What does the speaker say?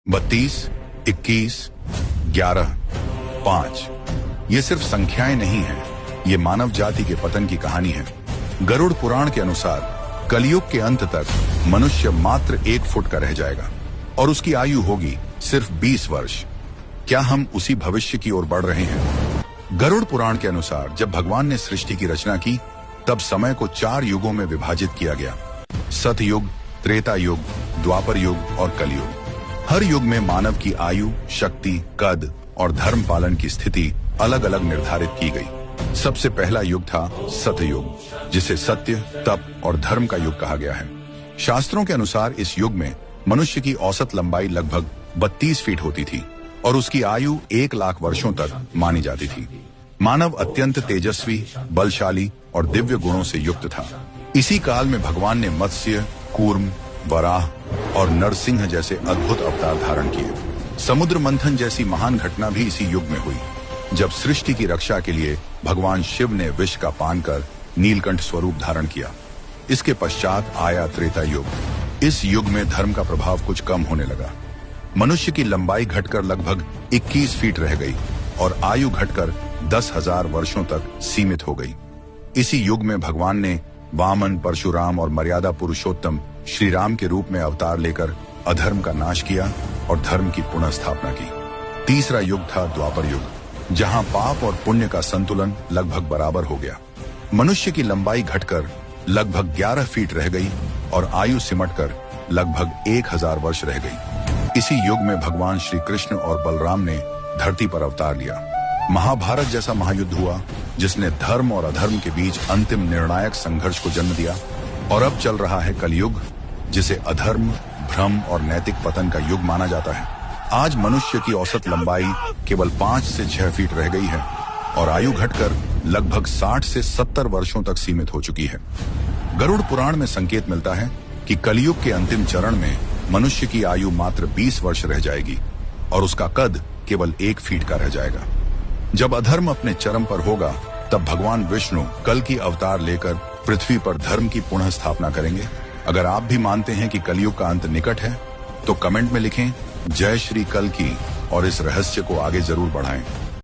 32, 21, 11, 5 ये सिर्फ संख्याएं नहीं हैं, ये मानव जाति के पतन की कहानी है। गरुड़ पुराण के अनुसार कलयुग के अंत तक मनुष्य मात्र 1 फुट का रह जाएगा और उसकी आयु होगी सिर्फ 20 वर्ष। क्या हम उसी भविष्य की ओर बढ़ रहे हैं? गरुड़ पुराण के अनुसार जब भगवान ने सृष्टि की रचना की, तब समय को 4 युगों में विभाजित किया गया। सतयुग, त्रेता युग, द्वापर युग और कलयुग। हर युग में मानव की आयु, शक्ति, कद और धर्म पालन की स्थिति अलग अलग निर्धारित की गई। सबसे पहला युग था सतयुग, जिसे सत्य, तप और धर्म का युग कहा गया है। शास्त्रों के अनुसार इस युग में मनुष्य की औसत लंबाई लगभग 32 फीट होती थी और उसकी आयु 1 लाख वर्षों तक मानी जाती थी। मानव अत्यंत तेजस्वी, बलशाली और दिव्य गुणों से युक्त था। इसी काल में भगवान ने मत्स्य, कूर्म, वराह और नरसिंह जैसे अद्भुत अवतार धारण किए। समुद्र मंथन जैसी महान घटना भी इसी युग में हुई, जब सृष्टि की रक्षा के लिए भगवान शिव ने विष का पान कर नीलकंठ स्वरूप धारण किया। इसके पश्चात आया त्रेता युग। इस युग में धर्म का प्रभाव कुछ कम होने लगा। मनुष्य की लंबाई घटकर लगभग 21 फीट रह गई और आयु घटकर 10,000 वर्षों तक सीमित हो गई। इसी युग में भगवान ने वामन, परशुराम और मर्यादा पुरुषोत्तम श्री राम के रूप में अवतार लेकर अधर्म का नाश किया और धर्म की पुनः स्थापना की। तीसरा युग था द्वापर युग, जहां पाप और पुण्य का संतुलन लगभग बराबर हो गया। मनुष्य की लंबाई घटकर लगभग 11 फीट रह गई और आयु सिमटकर लगभग 1000 वर्ष रह गई। इसी युग में भगवान श्री कृष्ण और बलराम ने धरती पर अवतार लिया। महाभारत जैसा महायुद्ध हुआ, जिसने धर्म और अधर्म के बीच अंतिम निर्णायक संघर्ष को जन्म दिया। और अब चल रहा है कलयुग, जिसे अधर्म, भ्रम और नैतिक पतन का युग माना जाता है। आज मनुष्य की औसत लंबाई केवल 5 से 6 फीट रह गई है और आयु घटकर लगभग 60 से 70 वर्षों तक सीमित हो चुकी है। गरुड़ पुराण में संकेत मिलता है कि कलयुग के अंतिम चरण में मनुष्य की आयु मात्र 20 वर्ष रह जाएगी और उसका कद केवल 1 फीट का रह जाएगा। जब अधर्म अपने चरम पर होगा, तब भगवान विष्णु कल की अवतार लेकर पृथ्वी पर धर्म की पुनः स्थापना करेंगे। अगर आप भी मानते हैं कि कलयुग का अंत निकट है, तो कमेंट में लिखें जय श्री कल की और इस रहस्य को आगे जरूर बढ़ाएं।